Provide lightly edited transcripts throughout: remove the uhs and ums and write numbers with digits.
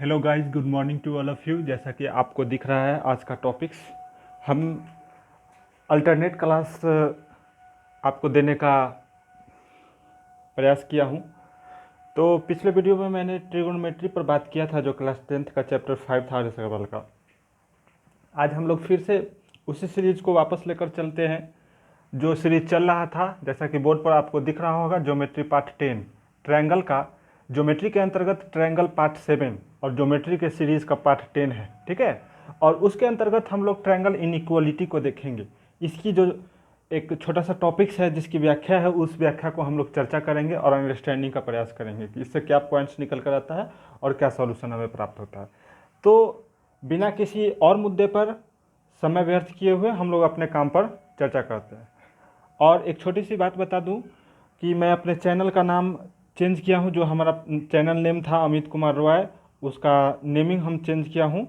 Hello guys, good morning to all of you. जैसा कि आपको दिख रहा है आज का टॉपिक्स, हम अल्टरनेट क्लास आपको देने का प्रयास किया हूं। तो पिछले वीडियो में मैंने ट्रिगोनोमेट्री पर बात किया था, जो क्लास 10th का चैप्टर 5 था आर्यसगरवाल का। आज हम लोग फिर से उसी सीरीज़ को वापस लेकर चलते हैं जो सीरीज चल रहा था। जैसा कि बोर्ड पर आपको दिख रहा होगा, ज्योमेट्री पार्ट 10 ट्रायंगल का, ज्योमेट्री के अंतर्गत ट्रायंगल पार्ट 7 और ज्योमेट्री के सीरीज़ का पार्ट 10 है, ठीक है। और उसके अंतर्गत हम लोग ट्रायंगल इनइक्वालिटी को देखेंगे। इसकी जो एक छोटा सा टॉपिक्स है जिसकी व्याख्या है, उस व्याख्या को हम लोग चर्चा करेंगे और अंडरस्टैंडिंग का प्रयास करेंगे कि इससे क्या पॉइंट्स निकल कर आता है और क्या सॉल्यूशन हमें प्राप्त होता है। तो बिना किसी और मुद्दे पर समय व्यर्थ किए हुए हम लोग अपने काम पर चर्चा करते हैं। और एक छोटी सी बात बता दूं कि मैं अपने चैनल का नाम चेंज किया हूं। जो हमारा चैनल नेम था अमित कुमार रॉय, उसका नेमिंग हम चेंज किया हूं।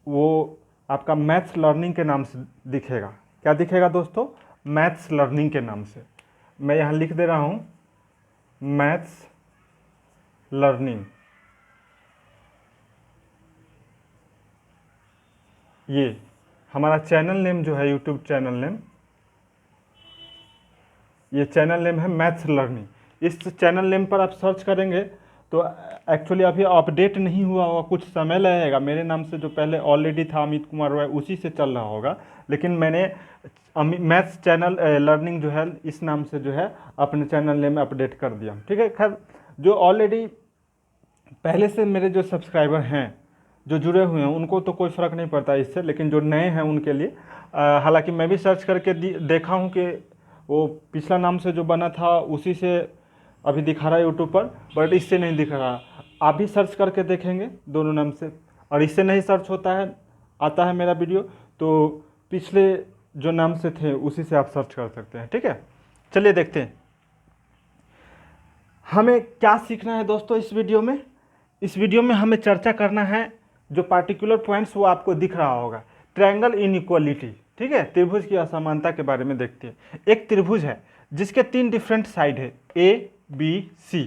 वो आपका मैथ्स लर्निंग के नाम से दिखेगा। क्या दिखेगा दोस्तों? मैथ्स लर्निंग के नाम से। मैं यहाँ लिख दे रहा हूँ मैथ्स लर्निंग। ये हमारा चैनल नेम जो है, यूट्यूब चैनल नेम, ये चैनल नेम है मैथ्स लर्निंग। इस चैनल नेम पर आप सर्च करेंगे तो एक्चुअली अभी अपडेट नहीं हुआ होगा, कुछ समय लगेगा। मेरे नाम से जो पहले ऑलरेडी था अमित कुमार रॉय, उसी से चल रहा होगा, लेकिन मैंने मैथ्स चैनल लर्निंग जो है इस नाम से जो है अपने चैनल नेम अपडेट कर दिया, ठीक है। खैर, जो ऑलरेडी पहले से मेरे जो सब्सक्राइबर हैं, जो जुड़े हुए हैं, उनको तो कोई फ़र्क नहीं पड़ता इससे, लेकिन जो नए हैं उनके लिए हालांकि मैं भी सर्च करके देखा हूं कि वो पिछला नाम से जो बना था उसी से अभी दिखा रहा है यूट्यूब पर, बट इससे नहीं दिख रहा। आप भी सर्च करके देखेंगे दोनों नाम से, और इससे नहीं सर्च होता है, आता है मेरा वीडियो, तो पिछले जो नाम से थे उसी से आप सर्च कर सकते हैं, ठीक है। चलिए देखते हैं हमें क्या सीखना है दोस्तों इस वीडियो में। इस वीडियो में हमें चर्चा करना है जो पार्टिकुलर पॉइंट्स वो आपको दिख रहा होगा, ट्रायंगल इनइक्वालिटी, ठीक है। त्रिभुज की असमानता के बारे में देखते हैं। एक त्रिभुज है जिसके 3 डिफरेंट साइड है, ए बी सी।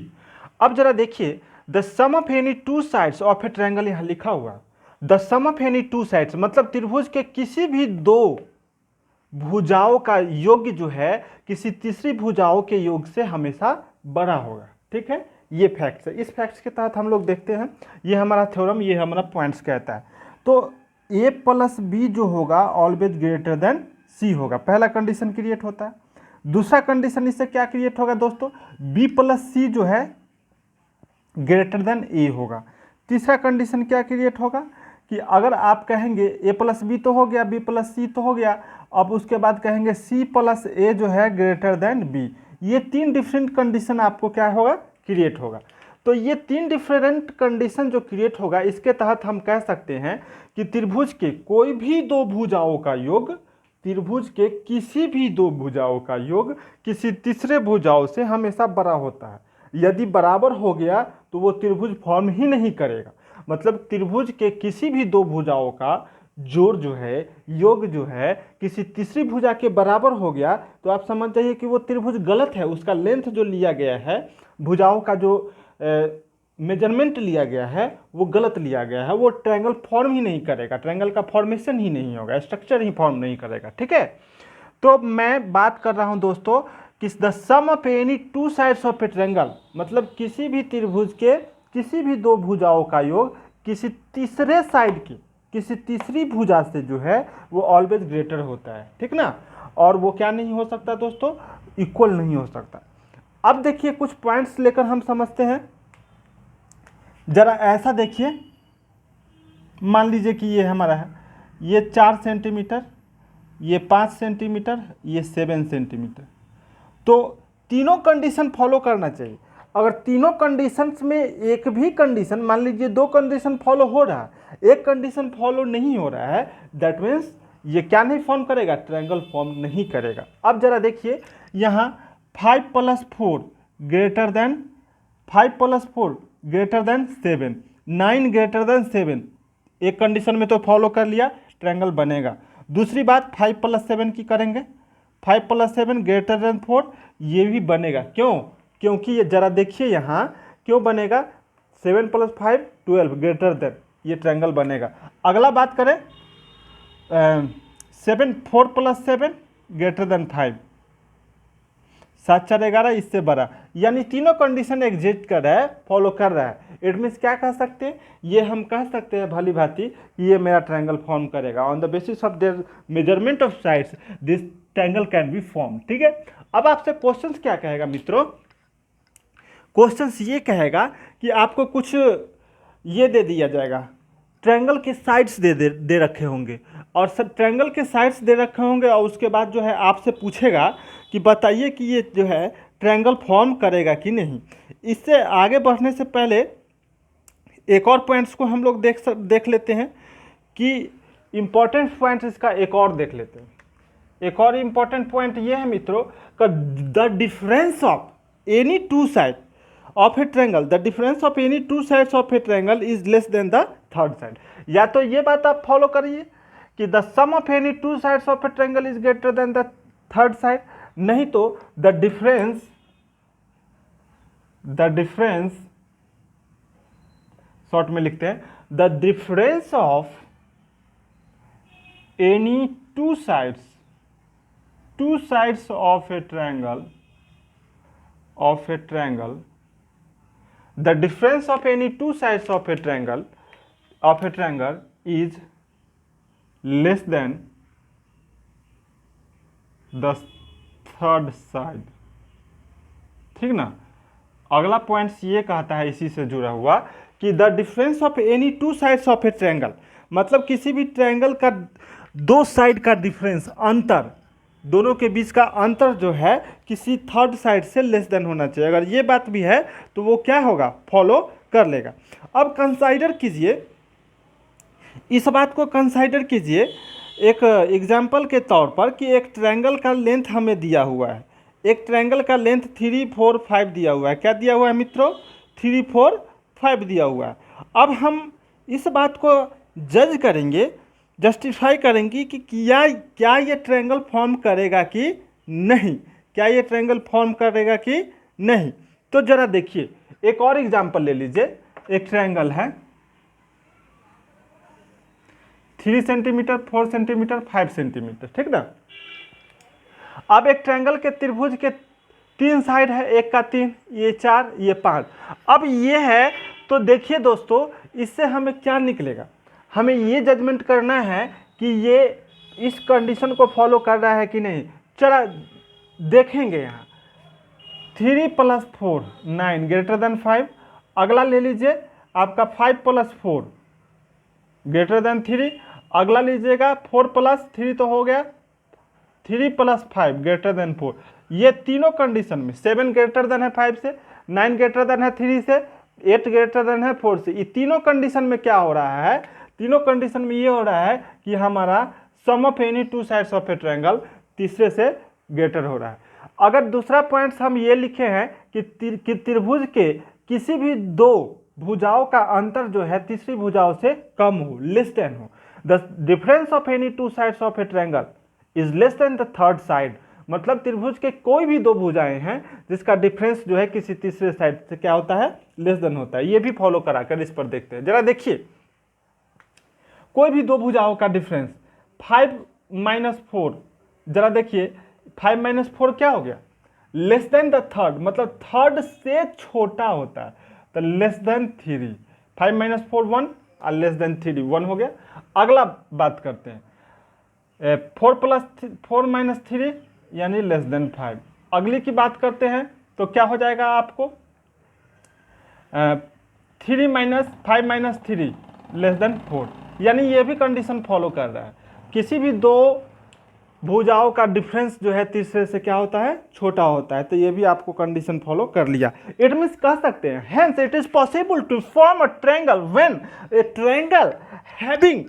अब जरा देखिए, the sum of any 2 sides of a triangle, यहाँ लिखा हुआ the sum of any 2 sides, मतलब त्रिभुज के किसी भी 2 भुजाओं का योग जो है किसी तीसरी भुजाओं के योग से हमेशा बड़ा होगा, ठीक है। ये फैक्ट्स है। इस फैक्ट्स के तहत हम लोग देखते हैं, ये हमारा थ्योरम, ये हमारा पॉइंट्स कहता है। तो a प्लस बी जो होगा ऑलवेज ग्रेटर देन सी होगा, पहला कंडीशन क्रिएट होता है। दूसरा कंडीशन इससे क्या क्रिएट होगा दोस्तों? b प्लस सी जो है ग्रेटर देन ए होगा। तीसरा कंडीशन क्या क्रिएट होगा कि अगर आप कहेंगे a प्लस बी तो हो गया, b प्लस सी तो हो गया, अब उसके बाद कहेंगे c प्लस ए जो है ग्रेटर देन b। ये 3 डिफरेंट कंडीशन आपको क्या होगा? क्रिएट होगा। तो ये 3 डिफरेंट कंडीशन जो क्रिएट होगा, इसके तहत हम कह सकते हैं कि त्रिभुज के कोई भी 2 भुजाओं का योग, त्रिभुज के किसी भी 2 भुजाओं का योग किसी तीसरे भुजाओं से हमेशा बड़ा होता है। यदि बराबर हो गया तो वो त्रिभुज फॉर्म ही नहीं करेगा। मतलब त्रिभुज के किसी भी 2 भुजाओं का जोड़ जो है, योग जो है, किसी तीसरी भुजा के बराबर हो गया तो आप समझ जाइए कि वो त्रिभुज गलत है। उसका लेंथ जो लिया गया है, भुजाओं का जो मेजरमेंट लिया गया है, वो गलत लिया गया है। वो ट्रायंगल फॉर्म ही नहीं करेगा, ट्रायंगल का फॉर्मेशन ही नहीं होगा, स्ट्रक्चर ही फॉर्म नहीं करेगा, ठीक है। तो मैं बात कर रहा हूं दोस्तों कि the sum of any 2 sides of a triangle, मतलब किसी भी त्रिभुज के किसी भी 2 भुजाओं का योग किसी तीसरे साइड की, किसी तीसरी भुजा से जो है वो ऑलवेज ग्रेटर होता है, ठीक ना। और वो क्या नहीं हो सकता दोस्तों? इक्वल नहीं हो सकता। अब देखिए कुछ पॉइंट्स लेकर हम समझते हैं। जरा ऐसा देखिए, मान लीजिए कि ये हमारा है, ये 4 सेंटीमीटर, ये 5 सेंटीमीटर, ये 7 सेंटीमीटर। तो तीनों कंडीशन फॉलो करना चाहिए। अगर तीनों कंडीशंस में एक भी कंडीशन, मान लीजिए 2 कंडीशन फॉलो हो रहा है, एक कंडीशन फॉलो नहीं हो रहा है, दैट मीन्स ये क्या नहीं फॉर्म करेगा? ट्रायंगल फॉर्म नहीं करेगा। अब जरा देखिए, यहाँ 5 + 4 greater than 5 + 4 greater than 7, 9 greater than 7, एक कंडीशन में तो फॉलो कर लिया, ट्रायंगल बनेगा। दूसरी बात 5 + 7 की करेंगे, 5 + 7 ग्रेटर देन 4, ये भी बनेगा। क्यों? क्योंकि ये जरा देखिए यहाँ क्यों बनेगा, 7 + 5 12 ग्रेटर देन, ये ट्रायंगल बनेगा। अगला बात करें 4 + 7 ग्रेटर देन 5, 7 4 11, इससे बड़ा, यानी तीनों कंडीशन एग्जिस्ट कर रहा है, फॉलो कर रहा है। इट मीन्स क्या कह सकते हैं, ये हम कह सकते हैं भली भांति कि ये मेरा ट्रायंगल फॉर्म करेगा। On the basis of their measurement of sides this triangle can be form. ठीक है, अब आपसे क्वेश्चंस क्या कहेगा मित्रों, क्वेश्चंस ये कहेगा कि आपको कुछ ये दे दिया जाएगा, ट्रायंगल के साइड्स दे रखे होंगे, और सब ट्रायंगल के साइड्स दे रखे होंगे, और उसके बाद जो है आपसे पूछेगा कि बताइए कि ये जो है ट्रायंगल फॉर्म करेगा कि नहीं। इससे आगे बढ़ने से पहले एक और पॉइंट्स को हम लोग देख लेते हैं कि इम्पॉर्टेंट पॉइंट्स इसका एक और देख लेते हैं। एक और इम्पॉर्टेंट पॉइंट ये है मित्रों का the difference of any two side of a triangle, the difference of any two sides of a triangle is less than the third side. या तो ये बात आप फॉलो करिए कि the sum of any two sides of a triangle is greater than the third side, नहीं तो the difference short में लिखते हैं, the difference of any two sides of a triangle the difference of any two sides of a triangle is less than the third side। ठीक ना। अगला point ये कहता है इसी से जुड़ा हुआ कि the difference of any two sides of a triangle, मतलब किसी भी ट्रायंगल का दो साइड का डिफरेंस, अंतर, दोनों के बीच का अंतर जो है किसी थर्ड साइड से लेस देन होना चाहिए। अगर ये बात भी है तो वो क्या होगा, फॉलो कर लेगा। अब कंसाइडर कीजिए, इस बात को कंसाइडर कीजिए एक एग्जाम्पल के तौर पर कि एक ट्रायंगल का लेंथ हमें दिया हुआ है, एक ट्रायंगल का लेंथ 3 4 5 दिया हुआ है। क्या दिया हुआ है मित्रों, 3 4 5 दिया हुआ है। अब हम इस बात को जज करेंगे, जस्टिफाई करेंगे कि क्या ये ट्रायंगल फॉर्म करेगा कि नहीं, क्या ये ट्रायंगल फॉर्म करेगा कि नहीं। तो जरा देखिए, एक और एग्जांपल ले लीजिए। एक ट्रायंगल है 3 सेंटीमीटर, 4 सेंटीमीटर, 5 सेंटीमीटर, ठीक ना। अब एक ट्रायंगल के त्रिभुज के 3 साइड है, एक का 3, ये 4, ये 5। अब ये है, तो देखिए दोस्तों, इससे हमें क्या निकलेगा, हमें ये जजमेंट करना है कि ये इस कंडीशन को फॉलो कर रहा है कि नहीं। चला देखेंगे यहाँ 3 + 4 9 ग्रेटर देन 5। अगला ले लीजिए आपका 5 + 4 ग्रेटर देन 3। अगला लीजिएगा 4 + 3 तो हो गया, 3 + 5 ग्रेटर देन 4। ये तीनों कंडीशन में 7 ग्रेटर देन है 5 से, 9 ग्रेटर देन है 3 से, 8 ग्रेटर देन है 4 से। ये तीनों कंडीशन में क्या हो रहा है, तीनों कंडीशन में ये हो रहा है कि हमारा sum of any two sides of a triangle तीसरे से ग्रेटर हो रहा है। अगर दूसरा पॉइंट्स हम ये लिखे हैं कि त्रिभुज के किसी भी दो भुजाओं का अंतर जो है तीसरी भुजाओं से कम हो, लेस देन हो। The difference of any two sides of a triangle is less than the third side, मतलब त्रिभुज के कोई भी दो भुजाएं हैं जिसका डिफरेंस जो है किसी तीसरे साइड से क्या होता है, लेस देन होता है। ये भी फॉलो कराकर इस पर देखते हैं। जरा देखिए, कोई भी दो भुजाओं का डिफरेंस 5 - 4, जरा देखिए 5 - 4 क्या हो गया, लेस देन द थर्ड, मतलब थर्ड से छोटा होता है, तो लेस देन 3। 5 - 4 1 और लेस देन 3 1 हो गया। अगला बात करते हैं 4 + 4 - 3 यानी लेस देन 5। अगली की बात करते हैं तो क्या हो जाएगा आपको 3 - 5 - 3 लेस देन 4, यानी ये भी कंडीशन फॉलो कर रहा है, किसी भी दो भुजाओं का डिफरेंस जो है तीसरे से क्या होता है, छोटा होता है। तो ये भी आपको कंडीशन फॉलो कर लिया। इट मीन्स कह सकते हैं hence it is possible to form a triangle when a triangle having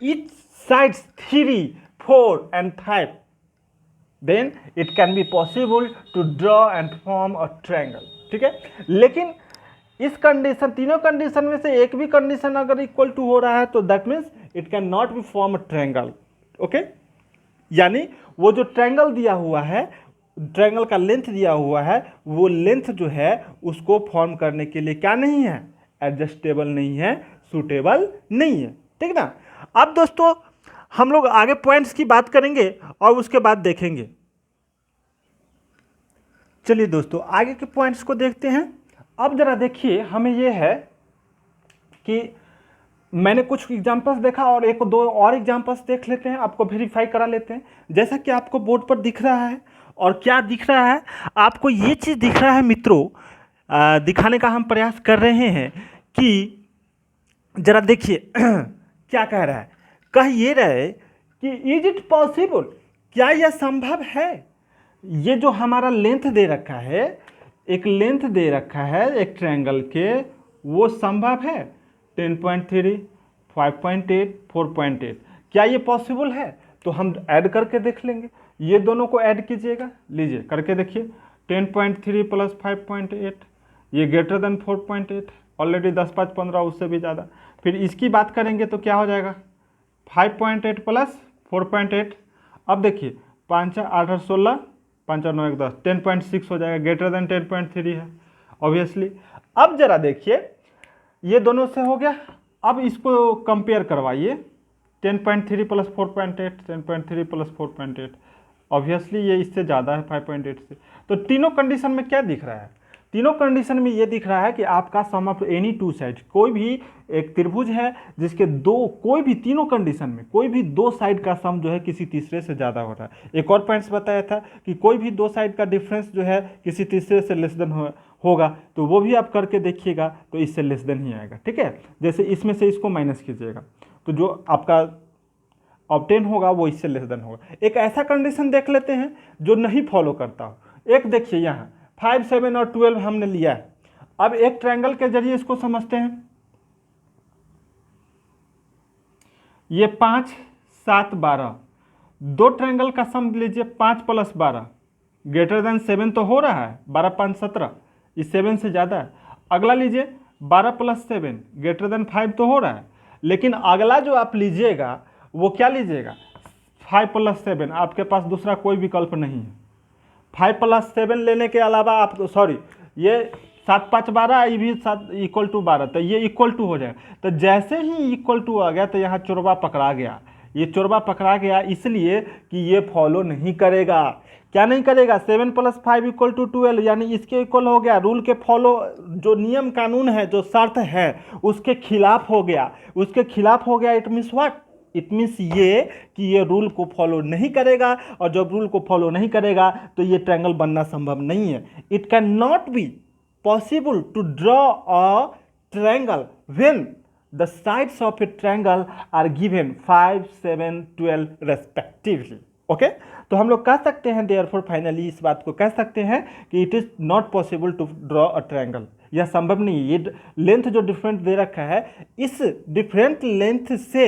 each sides 3 4 and 5, then it can be possible to draw and form a triangle। ठीक है, लेकिन इस कंडीशन, तीनों कंडीशन में से एक भी कंडीशन अगर इक्वल टू हो रहा है तो that means it can not B form a triangle. Okay, यानी वो जो ट्रायंगल दिया हुआ है ट्रायंगल का लेंथ दिया हुआ है, वो लेंथ जो है उसको फॉर्म करने के लिए क्या नहीं है, एडजस्टेबल नहीं है, सूटेबल नहीं है, ठीक ना। अब दोस्तों हम लोग आगे पॉइंट्स की बात करेंगे और उसके बाद देखेंगे। चलिए दोस्तों आगे के पॉइंट्स को देखते हैं। अब जरा देखिए, हमें ये है कि मैंने कुछ एग्जांपल्स देखा और एक दो और एग्जांपल्स देख लेते हैं, आपको वेरीफाई करा लेते हैं। जैसा कि आपको बोर्ड पर दिख रहा है, और क्या दिख रहा है आपको, ये चीज़ दिख रहा है मित्रों, दिखाने का हम प्रयास कर रहे हैं कि जरा देखिए क्या कह रहा है। कह ये रहे कि इज इट पॉसिबल, क्या यह संभव है, ये जो हमारा लेंथ दे रखा है, एक लेंथ दे रखा है एक ट्रायंगल के, वो संभव है 10.3, 5.8, 4.8, क्या ये पॉसिबल है। तो हम ऐड करके देख लेंगे, ये दोनों को ऐड कीजिएगा, लीजिए करके देखिए, 10.3 प्लस 5.8, ये ग्रेटर देन 4.8, ऑलरेडी 10, 5, 15 उससे भी ज़्यादा। फिर इसकी बात करेंगे तो क्या हो जाएगा, 5.8 प्लस 4.8, अब देखिए 5, 8, 16, 5 और 9, 1, 10, 10.6 हो जाएगा, ग्रेटर देन 10.3 है ऑब्वियसली। अब जरा देखिए, ये दोनों से हो गया, अब इसको कंपेयर करवाइए, 10.3 प्लस 4.8, 10.3 प्लस 4.8, ऑब्वियसली ये इससे ज़्यादा है 5.8 से। तो तीनों कंडीशन में क्या दिख रहा है, तीनों कंडीशन में ये दिख रहा है कि आपका सम ऑफ एनी टू साइड, कोई भी एक त्रिभुज है जिसके दो, कोई भी तीनों कंडीशन में कोई भी दो साइड का सम जो है किसी तीसरे से ज़्यादा हो रहा है। एक और पॉइंट्स बताया था कि कोई भी दो साइड का डिफरेंस जो है किसी तीसरे से लेस देन होगा, तो वो भी आप करके देखिएगा तो इससे लेस देन ही आएगा, ठीक है। जैसे इसमें से इसको माइनस कीजिएगा तो जो आपका ऑब्टेन होगा वो इससे लेस देन होगा। एक ऐसा कंडीशन देख लेते हैं जो नहीं फॉलो करता हो। एक देखिए यहाँ 5, 7 और 12 हमने लिया है। अब एक ट्रायंगल के जरिए इसको समझते हैं, ये 5, 7, 12, दो ट्रायंगल का सम लीजिए, 5 प्लस 12 ग्रेटर देन 7 तो हो रहा है, 12, 5, 17, ये 7 से ज़्यादा है। अगला लीजिए 12 प्लस 7 ग्रेटर देन 5 तो हो रहा है, लेकिन अगला जो आप लीजिएगा वो क्या लीजिएगा, 5 प्लस 7, आपके पास दूसरा कोई विकल्प नहीं है। 5 प्लस 7 लेने के अलावा आप, सॉरी, ये 7, 5, 12, ये भी 7 इक्वल टू 12, तो ये इक्वल टू हो जाएगा। तो जैसे ही इक्वल टू आ गया तो यहाँ चोरबा पकड़ा गया, ये चोरबा पकड़ा गया इसलिए कि ये फॉलो नहीं करेगा। क्या नहीं करेगा, 7 प्लस 5 इक्वल टू 12, यानी इसके इक्वल हो गया, रूल के फॉलो, जो नियम कानून है, जो शर्त है उसके खिलाफ हो गया, उसके खिलाफ हो गया। It means what, it means ये कि ये रूल को फॉलो नहीं करेगा, और जब रूल को फॉलो नहीं करेगा तो ये ट्रायंगल बनना संभव नहीं है। It can not be possible to draw a triangle when the sides of a triangle are given 5, 7, 12 respectively. Okay, तो हम लोग कह सकते हैं देयरफॉर फाइनली इस बात को कह सकते हैं कि it is not possible to draw a triangle, यह संभव नहीं है। ये लेंथ जो डिफरेंट दे रखा है, इस डिफरेंट लेंथ से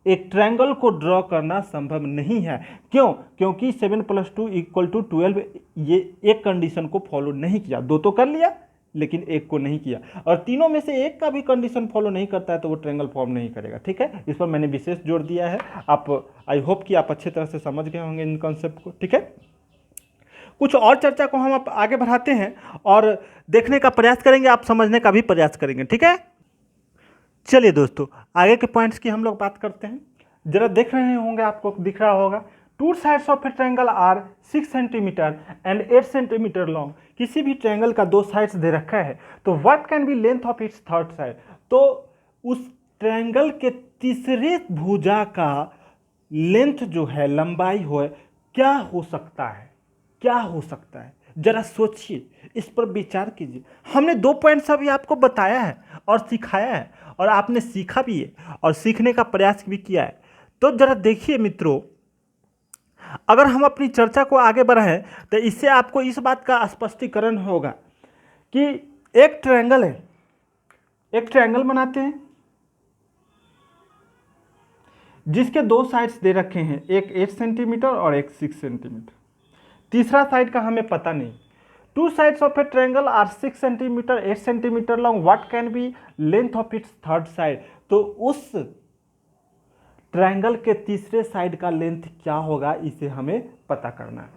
एक ट्रायंगल को ड्रॉ करना संभव नहीं है। क्यों, क्योंकि 7 प्लस 2 इक्वल टू 12, ये एक कंडीशन को फॉलो नहीं किया, दो तो कर लिया लेकिन एक को नहीं किया, और तीनों में से एक का भी कंडीशन फॉलो नहीं करता है तो वो ट्रायंगल फॉर्म नहीं करेगा, ठीक है। इस पर मैंने विशेष जोर दिया है। आप, आई होप कि आप अच्छे तरह से समझ गए होंगे इन कॉन्सेप्ट को, ठीक है। कुछ और चर्चा को हम आप आगे बढ़ाते हैं और देखने का प्रयास करेंगे, आप समझने का भी प्रयास करेंगे, ठीक है। चलिए दोस्तों आगे के पॉइंट्स की हम लोग बात करते हैं। जरा देख रहे होंगे, आपको दिख रहा होगा, two sides of a triangle are 6 centimetre and 8 centimetre long. किसी भी ट्रायंगल का दो साइड्स दे रखा है, तो what can be length of its third side, तो उस ट्रायंगल के तीसरे भुजा का लेंथ जो है, लंबाई हो, क्या हो सकता है, क्या हो सकता है, जरा सोचिए, इस पर विचार कीजिए। हमने दो पॉइंट्स अभी आपको बताया है और सिखाया है, और आपने सीखा भी है और सीखने का प्रयास भी किया है। तो जरा देखिए मित्रों, अगर हम अपनी चर्चा को आगे बढ़ाएं तो इससे आपको इस बात का स्पष्टीकरण होगा कि एक ट्रायंगल है, एक ट्रायंगल बनाते हैं जिसके दो साइड्स दे रखे हैं, एक 8 सेंटीमीटर और एक 6 सेंटीमीटर। तीसरा साइड का हमें पता नहीं। Two sides of a triangle are 6 centimetre, 8 centimetre long, what can be length of its third side, तो उस ट्रायंगल के तीसरे साइड का लेंथ क्या होगा, इसे हमें पता करना है।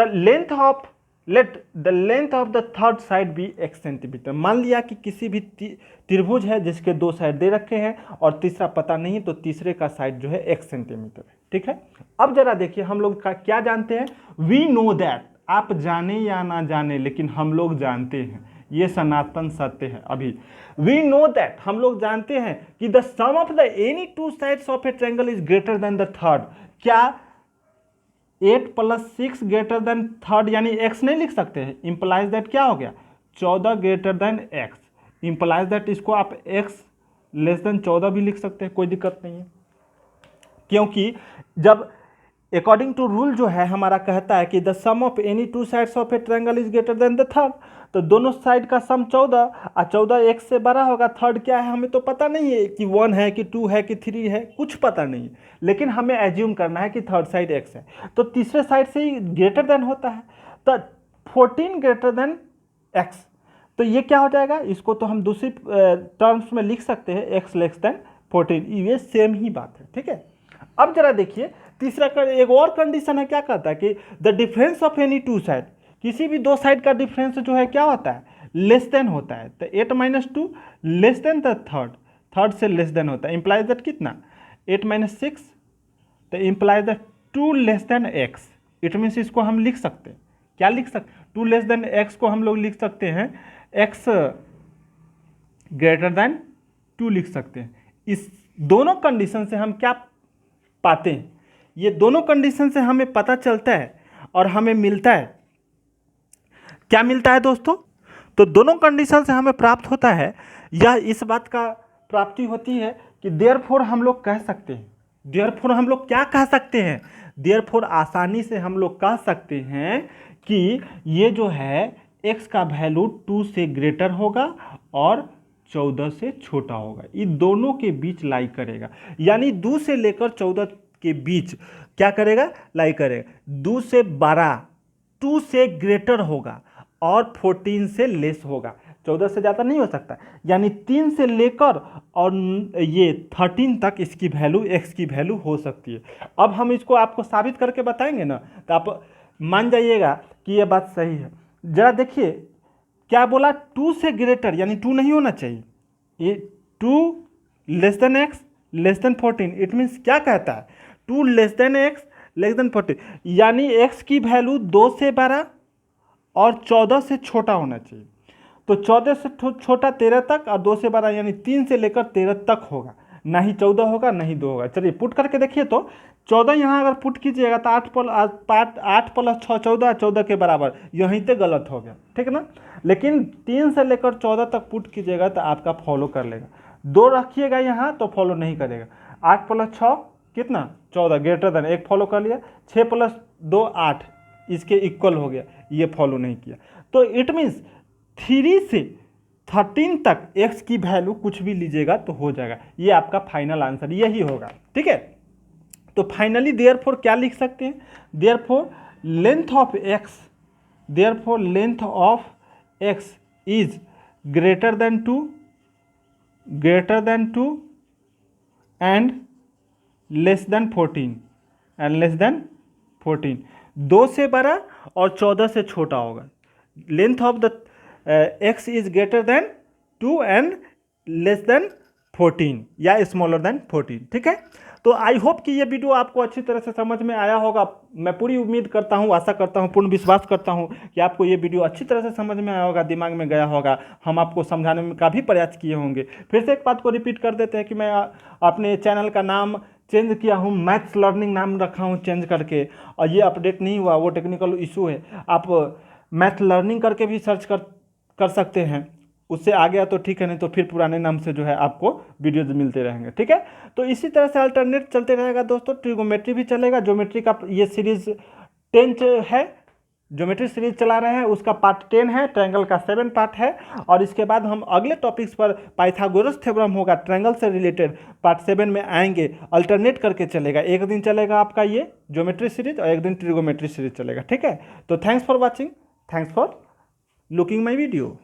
तो let the length of the third side be x centimetre. मान लिया कि किसी भी त्रिभुज है जिसके 2 साइड दे रखे हैं और तीसरा पता नहीं, तो तीसरे का साइड जो है x सेंटीमीटर है, ठीक है। अब जरा देखिए हम लोग का क्या जानते हैं, वी नो दैट, आप जाने या ना जाने लेकिन हम लोग जानते हैं, ये सनातन सत्य है। अभी वी नो दैट, हम लोग जानते हैं कि the sum of the any 2 sides of a triangle is greater than the third. क्या 8 + 6 ग्रेटर देन थर्ड यानी x नहीं लिख सकते हैं? इंप्लाइज दैट क्या हो गया, 14 greater than x। Implies that इसको आप x लेस देन 14 भी लिख सकते हैं, कोई दिक्कत नहीं है, क्योंकि जब अकॉर्डिंग टू रूल जो है हमारा कहता है कि the sum of any 2 sides of a triangle is greater than the third, तो दोनों साइड का सम 14 और 14 x से बड़ा होगा। थर्ड क्या है हमें तो पता नहीं है कि 1 है कि 2 है कि 3 है, कुछ पता नहीं है, लेकिन हमें एज्यूम करना है कि थर्ड साइड x है, तो तीसरे साइड से ही ग्रेटर देन होता है, तो 14 ग्रेटर देन x। तो ये क्या हो जाएगा, इसको तो हम दूसरी टर्म्स में लिख सकते हैं x लेस देन 14, ये सेम ही बात है, ठीक है। अब जरा देखिए तीसरा एक और कंडीशन है, क्या कहता है कि the difference of any 2 side, किसी भी 2 साइड का डिफरेंस जो है क्या होता है, लेस देन होता है। तो 8 - 2 लेस देन द थर्ड से लेस देन होता है। इंप्लाइज दैट कितना, 8 - 6, तो implies that 2 less than x। It means इसको हम लिख सकते हैं, क्या लिख सकते हैं, 2 लेस देन x को हम लोग लिख सकते हैं x ग्रेटर देन 2 लिख सकते हैं। इस दोनों कंडीशन से हम क्या पाते हैं, ये दोनों कंडीशन से हमें पता चलता है और हमें मिलता है, क्या मिलता है दोस्तों, तो दोनों कंडीशन से हमें प्राप्त होता है, यह इस बात का प्राप्ति होती है कि देयरफॉर हम लोग कह सकते हैं, देयरफॉर हम लोग क्या कह सकते हैं, देयरफॉर आसानी से हम लोग कह सकते हैं कि ये जो है x का वैल्यू 2 से ग्रेटर होगा और 14 से छोटा होगा, इन दोनों के बीच लाई करेगा, यानी 2 से लेकर 14 के बीच क्या करेगा, लाई करेगा। 2 से बड़ा 2 से ग्रेटर होगा और 14 से लेस होगा, 14 से ज़्यादा नहीं हो सकता, यानी 3 से लेकर और ये 13 तक इसकी वैल्यू x की वैल्यू हो सकती है। अब हम इसको आपको साबित करके बताएंगे ना, तो आप मान जाइएगा कि ये बात सही है। जरा देखिए क्या बोला, 2 से ग्रेटर यानी 2 नहीं होना चाहिए, ये 2 less than x less than 14, it means क्या कहता है, 2 less than x less than 14, यानी x की वैल्यू 2 से बड़ा और 14 से छोटा होना चाहिए। तो 14 से छोटा 13 तक और 2 से बड़ा यानी 3 से लेकर 13 तक होगा, ना ही 14 होगा ना ही 2 होगा। चलिए पुट करके देखिए, तो 14 यहाँ अगर पुट कीजिएगा तो 8 + 6 14, 14 के बराबर, यहीं पे गलत हो गया, ठीक ना। लेकिन 3 से लेकर 14 तक पुट कीजिएगा तो आपका फॉलो कर लेगा, 2 रखिएगा यहाँ तो फॉलो नहीं करेगा। 8 + 6 कितना, 14 ग्रेटर देन, एक फॉलो कर लिया। 6 + 2 8, इसके इक्वल हो गया, ये फॉलो नहीं किया। तो इट मीन्स 3 से 13 तक x की वैल्यू कुछ भी लीजिएगा तो हो जाएगा, ये आपका फाइनल आंसर यही होगा, ठीक है। तो फाइनली देयरफॉर क्या लिख सकते हैं, therefore length of x, therefore length of x is greater then 2 and less than 14 and less than 14, 2 से बड़ा और 14 से छोटा होगा। Length of the x is greater then 2 and less than 14 या स्मॉलर देन 14, ठीक है। तो आई होप कि ये वीडियो आपको अच्छी तरह से समझ में आया होगा। मैं पूरी उम्मीद करता हूँ, आशा करता हूँ, पूर्ण विश्वास करता हूँ कि आपको ये वीडियो अच्छी तरह से समझ में आया होगा, दिमाग में गया होगा, हम आपको समझाने में का भी प्रयास किए होंगे। फिर से एक बात को रिपीट कर देते हैं कि मैं अपने चैनल का नाम चेंज किया हूँ, मैथ्स लर्निंग नाम रखा हूँ चेंज करके, और ये अपडेट नहीं हुआ, वो टेक्निकल इशू है। आप मैथ लर्निंग करके भी सर्च कर सकते हैं, उससे आ गया तो ठीक है, नहीं तो फिर पुराने नाम से जो है आपको वीडियोज मिलते रहेंगे, ठीक है। तो इसी तरह से अल्टरनेट चलते रहेगा दोस्तों, ट्रिगोमेट्री भी चलेगा। ज्योमेट्री का ये सीरीज 10 है, ज्योमेट्री सीरीज चला रहे हैं, उसका पार्ट 10 है, ट्रायंगल का 7 पार्ट है, और इसके बाद हम अगले टॉपिक्स पर पाइथागोरस थ्योरम होगा ट्रायंगल से रिलेटेड, पार्ट 7 में आएंगे। अल्टरनेट करके चलेगा, एक दिन चलेगा आपका ये ज्योमेट्री सीरीज और एक दिन ट्रिगोमेट्री सीरीज चलेगा, ठीक है। तो thanks for watching, thanks for looking my video.